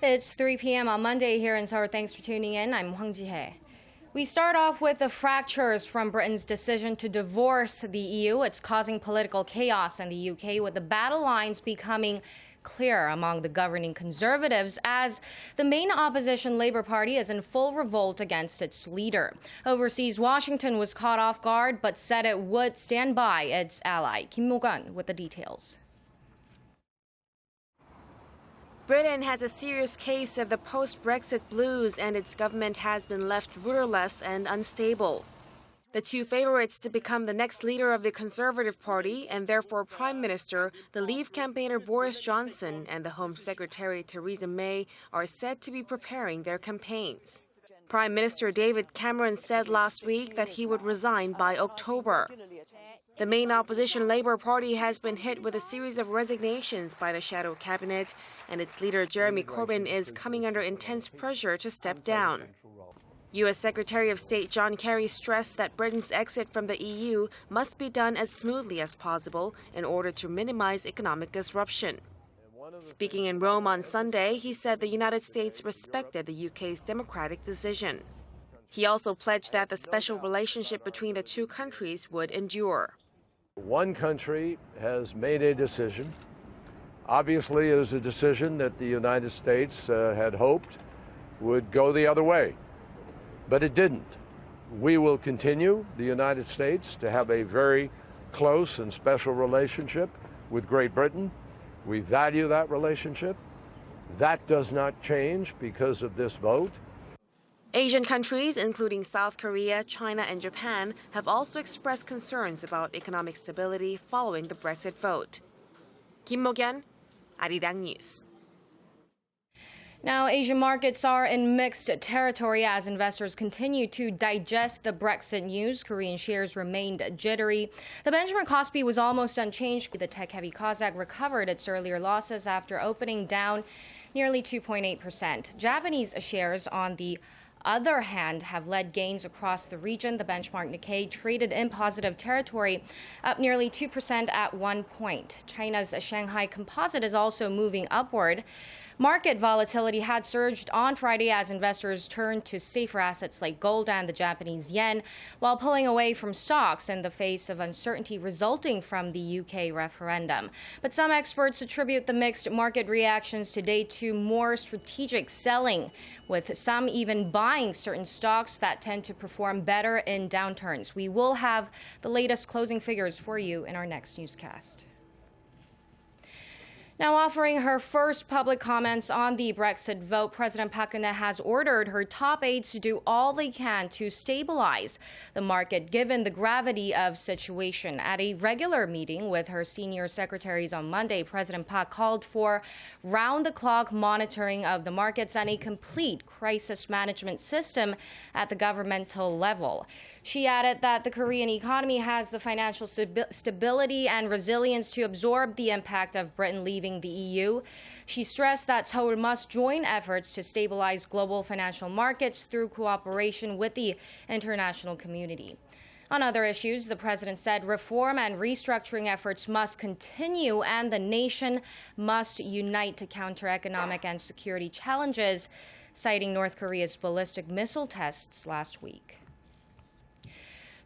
It's 3 p.m. on Monday here in Seoul. Thanks for tuning in. I'm Geunhye. We start off with the fractures from Britain's decision to divorce the EU. It's causing political chaos in the UK, with the battle lines becoming clear among the governing Conservatives as the main opposition Labour Party is in full revolt against its leader. Overseas, Washington was caught off guard but said it would stand by its ally. Kim Mo-gun with the details. Britain has a serious case of the post-Brexit blues, and its government has been left rudderless and unstable. The two favorites to become the next leader of the Conservative Party, and therefore Prime Minister, the Leave campaigner Boris Johnson and the Home Secretary Theresa May, are said to be preparing their campaigns. Prime Minister David Cameron said last week that he would resign by October. The main opposition Labour Party has been hit with a series of resignations by the shadow cabinet, and its leader Jeremy Corbyn is coming under intense pressure to step down. U.S. Secretary of State John Kerry stressed that Britain's exit from the EU must be done as smoothly as possible in order to minimize economic disruption. Speaking in Rome on Sunday, he said the United States respected the UK's democratic decision. He also pledged that the special relationship between the two countries would endure. One country has made a decision. Obviously, it is a decision that the United States had hoped would go the other way, but it didn't. We will continue, the United States, to have a very close and special relationship with Great Britain. We value that relationship. That does not change because of this vote. Asian countries, including South Korea, China, and Japan, have also expressed concerns about economic stability following the Brexit vote. Kim Mo-gun, ARIRANG News. Now, Asian markets are in mixed territory as investors continue to digest the Brexit news. Korean shares remained jittery. The Benjamin Kospi was almost unchanged. The tech-heavy Kosdaq recovered its earlier losses after opening down nearly 2.8%. Japanese shares, on the other hand, have led gains across the region. The benchmark Nikkei traded in positive territory, up nearly 2% at one point. China's Shanghai Composite is also moving upward. Market volatility had surged on Friday as investors turned to safer assets like gold and the Japanese yen, while pulling away from stocks in the face of uncertainty resulting from the UK referendum. But some experts attribute the mixed market reactions today to more strategic selling, with some even buying certain stocks that tend to perform better in downturns. We will have the latest closing figures for you in our next newscast. Now, offering her first public comments on the Brexit vote, President Park Geun-hye has ordered her top aides to do all they can to stabilize the market, given the gravity of situation. At a regular meeting with her senior secretaries on Monday, President Park called for round-the-clock monitoring of the markets and a complete crisis management system at the governmental level. She added that the Korean economy has the financial stability and resilience to absorb the impact of Britain leaving the EU. She stressed that Seoul must join efforts to stabilize global financial markets through cooperation with the international community. On other issues, the president said reform and restructuring efforts must continue and the nation must unite to counter economic and security challenges, citing North Korea's ballistic missile tests last week.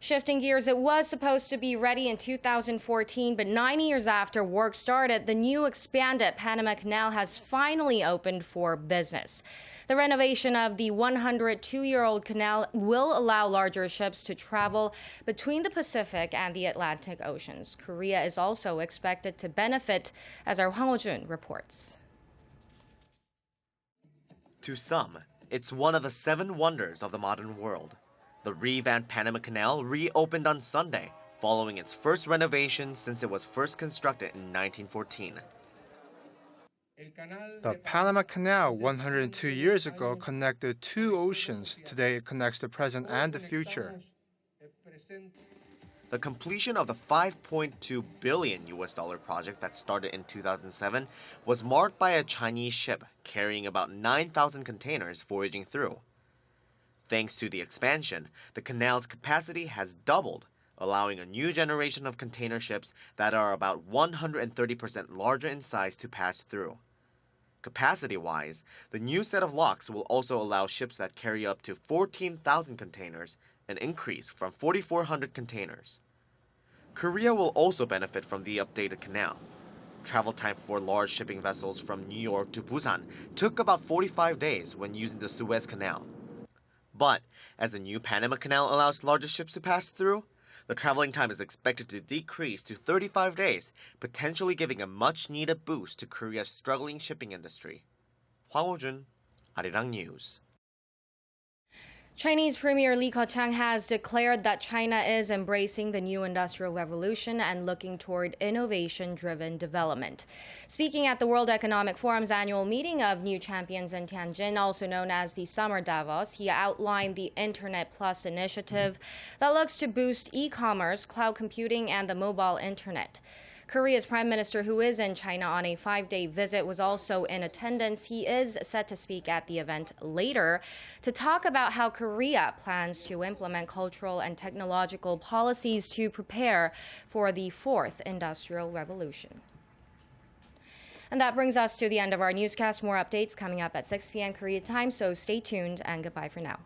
Shifting gears, it was supposed to be ready in 2014, but 9 years after work started, the new expanded Panama Canal has finally opened for business. The renovation of the 102-year-old canal will allow larger ships to travel between the Pacific and the Atlantic Oceans. Korea is also expected to benefit, as our Hwang Ho-jun reports. To some, it's one of the 7 wonders of the modern world. The revamped Panama Canal reopened on Sunday, following its first renovation since it was first constructed in 1914. The Panama Canal 102 years ago connected 2 oceans. Today it connects the present and the future. The completion of the $5.2 billion project that started in 2007 was marked by a Chinese ship carrying about 9,000 containers voyaging through. Thanks to the expansion, the canal's capacity has doubled, allowing a new generation of container ships that are about 130% larger in size to pass through. Capacity-wise, the new set of locks will also allow ships that carry up to 14,000 containers, an increase from 4,400 containers. Korea will also benefit from the updated canal. Travel time for large shipping vessels from New York to Busan took about 45 days when using the Suez Canal. But as the new Panama Canal allows larger ships to pass through, the traveling time is expected to decrease to 35 days, potentially giving a much-needed boost to Korea's struggling shipping industry. Hwang Ho-jun, ARIRANG News. Chinese Premier Li Keqiang has declared that China is embracing the new industrial revolution and looking toward innovation-driven development. Speaking at the World Economic Forum's annual meeting of new champions in Tianjin, also known as the Summer Davos, he outlined the Internet Plus initiative that looks to boost e-commerce, cloud computing, and the mobile internet. Korea's prime minister, who is in China on a 5-day visit, was also in attendance. He is set to speak at the event later to talk about how Korea plans to implement cultural and technological policies to prepare for the fourth industrial revolution. And that brings us to the end of our newscast. More updates coming up at 6 p.m. Korea time, so stay tuned and goodbye for now.